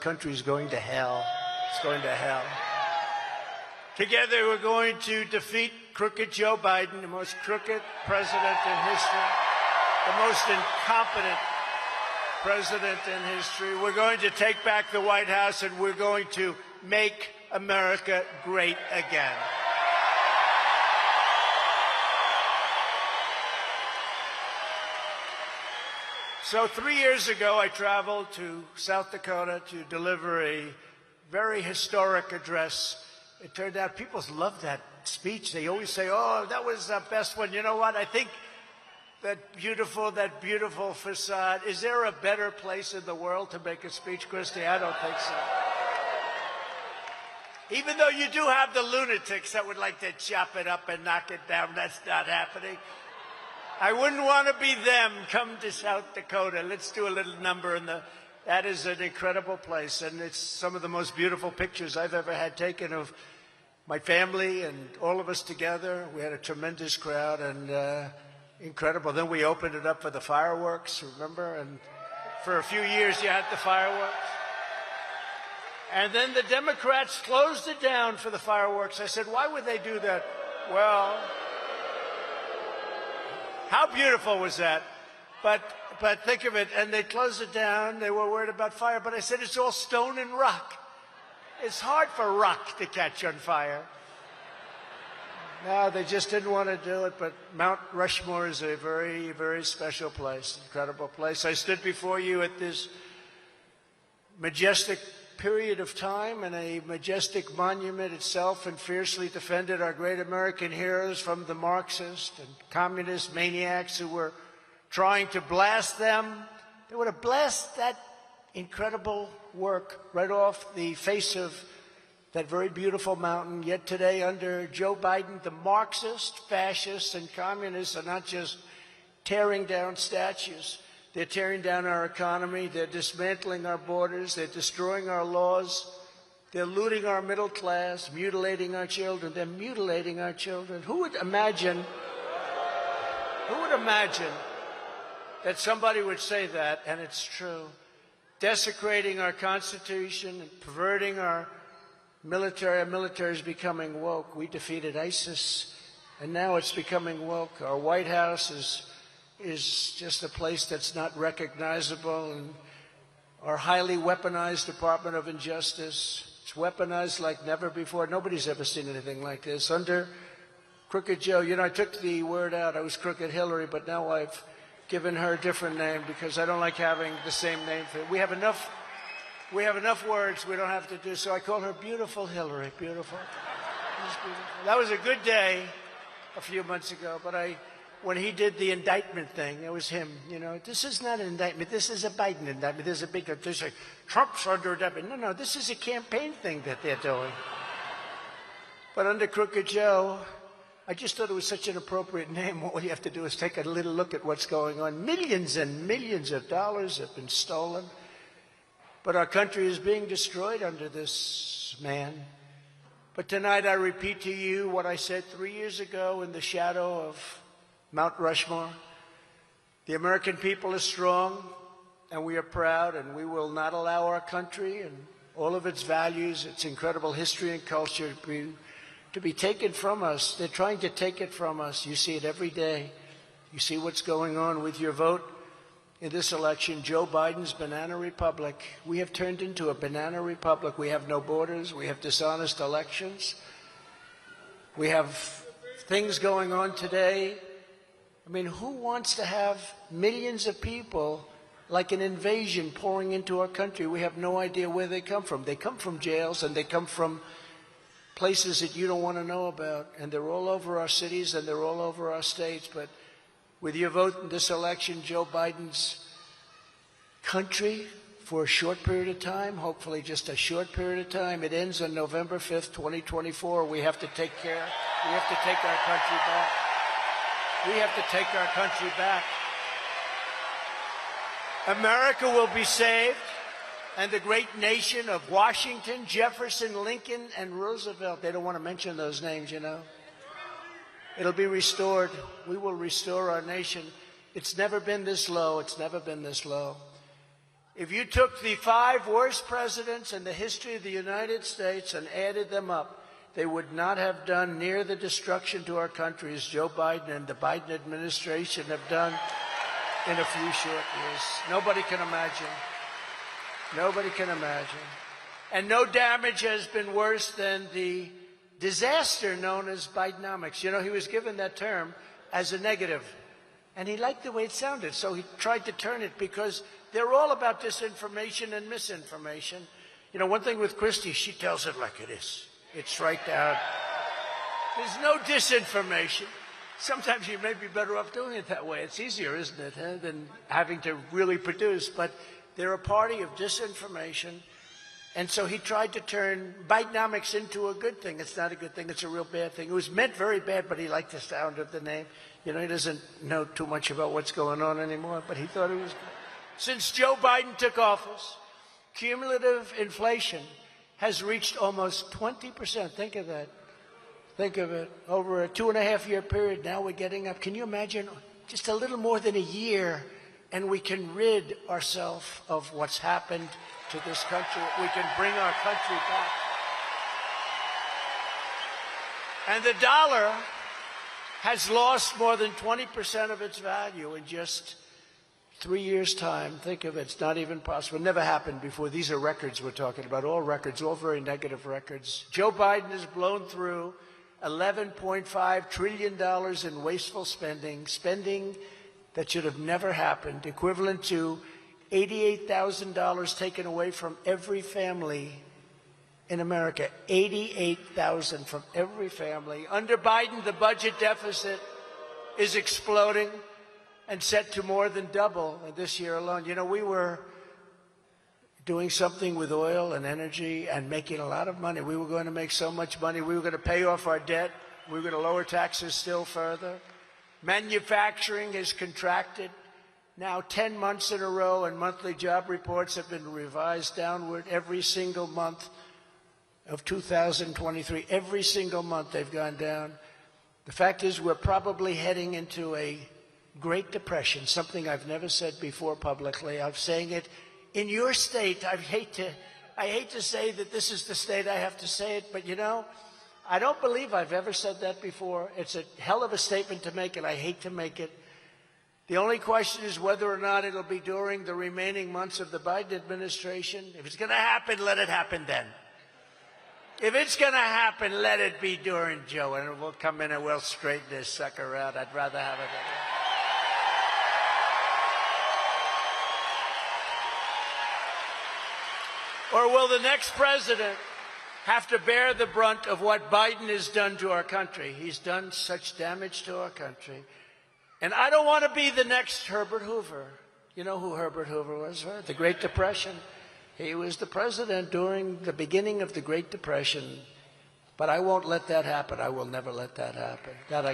country is going to hell. It's going to hell. Together, we're going to defeat crooked Joe Biden, the most crooked president in history, the most incompetent president in history. We're going to take back the White House, and we're going to make America great again. So 3 years ago, I traveled to South Dakota to deliver a very historic address. It turned out people love that speech. They always say, oh, that was the best one. You know what? I think that beautiful facade. Is there a better place in the world to make a speech, Christy? I don't think so. Even though you do have the lunatics that would like to chop it up and knock it down, that's not happening. I wouldn't want to be them. Come to South Dakota. Let's do a little number. That is an incredible place, and it's some of the most beautiful pictures I've ever had taken of my family and all of us together. We had a tremendous crowd, and incredible. Then we opened it up for the fireworks, remember? And for a few years, you had the fireworks. And then the Democrats closed it down for the fireworks. I said, why would they do that? Well, how beautiful was that? But think of it, and they closed it down. They were worried about fire, but I said it's all stone and rock. It's hard for rock to catch on fire. No, they just didn't want to do it, but Mount Rushmore is a very, very special place, incredible place. I stood before you at this majestic period of time and a majestic monument itself, and fiercely defended our great American heroes from the Marxist and communist maniacs who were trying to blast them. They would have blasted that incredible work right off the face of that very beautiful mountain. Yet today, under Joe Biden, the Marxists, fascists, and communists are not just tearing down statues. They're tearing down our economy. They're dismantling our borders. They're destroying our laws. They're looting our middle class, mutilating our children. They're mutilating our children. Who would imagine that somebody would say that, and it's true? Desecrating our Constitution and perverting our military. Our military is becoming woke. We defeated ISIS, and now it's becoming woke. Our White House is just a place that's not recognizable, and our highly weaponized Department of Injustice, it's weaponized like never before. Nobody's ever seen anything like this. Under Crooked Joe, you know, I took the word out. I was Crooked Hillary, but now I've given her a different name because I don't like having the same name for it. We have enough words we don't have to do, so I call her Beautiful Hillary. Beautiful. Beautiful. That was a good day a few months ago, but when he did the indictment thing, it was him. You know, this is not an indictment. This is a Biden indictment. There's a big, they say, Trump's under indictment. No, this is a campaign thing that they're doing. But under Crooked Joe, I just thought it was such an appropriate name. All you have to do is take a little look at what's going on. Millions and millions of dollars have been stolen. But our country is being destroyed under this man. But tonight I repeat to you what I said 3 years ago in the shadow of Mount Rushmore. The American people is strong, and we are proud, and we will not allow our country and all of its values, its incredible history and culture to be taken from us. They're trying to take it from us. You see it every day. You see what's going on with your vote in this election. Joe Biden's banana republic. We have turned into a banana republic. We have no borders. We have dishonest elections. We have things going on today. I mean, who wants to have millions of people like an invasion pouring into our country? We have no idea where they come from. They come from jails, and they come from places that you don't want to know about. And they're all over our cities, and they're all over our states. But with your vote in this election, Joe Biden's country, for a short period of time, hopefully just a short period of time, it ends on November 5th, 2024. We have to take care. We have to take our country back. We have to take our country back. America will be saved, and the great nation of Washington, Jefferson, Lincoln, and Roosevelt, they don't want to mention those names, you know. It'll be restored. We will restore our nation. It's never been this low. It's never been this low. If you took the 5 worst presidents in the history of the United States and added them up, they would not have done near the destruction to our country as Joe Biden and the Biden administration have done in a few short years. Nobody can imagine. Nobody can imagine. And no damage has been worse than the disaster known as Bidenomics. You know, he was given that term as a negative, and he liked the way it sounded, so he tried to turn it, because they're all about disinformation and misinformation. You know, one thing with Christie, she tells it like it is. It's right down. There's no disinformation. Sometimes you may be better off doing it that way. It's easier, isn't it, than having to really produce. But they're a party of disinformation. And so he tried to turn Bidenomics into a good thing. It's not a good thing. It's a real bad thing. It was meant very bad, but he liked the sound of the name. You know, he doesn't know too much about what's going on anymore, but he thought it was good. Since Joe Biden took office, cumulative inflation has reached almost 20%. Think of that. Think of it. Over a 2.5-year period, now we're getting up. Can you imagine? Just a little more than a year, and we can rid ourselves of what's happened to this country. We can bring our country back. And the dollar has lost more than 20% of its value in just 3 years' time. Think of it. It's not even possible. It never happened before. These are records we're talking about, all records, all very negative records. Joe Biden has blown through $11.5 trillion in wasteful spending that should have never happened, equivalent to $88,000 taken away from every family in America. $88,000 from every family. Under Biden, the budget deficit is exploding and set to more than double this year alone. You know, we were doing something with oil and energy and making a lot of money. We were going to make so much money. We were going to pay off our debt. We were going to lower taxes still further. Manufacturing has contracted now 10 months in a row, and monthly job reports have been revised downward every single month of 2023. Every single month they've gone down. The fact is, we're probably heading into a Great Depression, something I've never said before publicly. I'm saying it in your state. I hate to say that this is the state I have to say it, but you know, I don't believe I've ever said that before. It's a hell of a statement to make, and I hate to make it. The only question is whether or not it'll be during the remaining months of the Biden administration. If it's going to happen, let it happen then. If it's going to happen, let it be during Joe, and we'll come in and we'll straighten this sucker out. I'd rather have it. Or will the next president have to bear the brunt of what Biden has done to our country? He's done such damage to our country. And I don't want to be the next Herbert Hoover. You know who Herbert Hoover was, right? The Great Depression. He was the president during the beginning of the Great Depression. But I won't let that happen. I will never let that happen.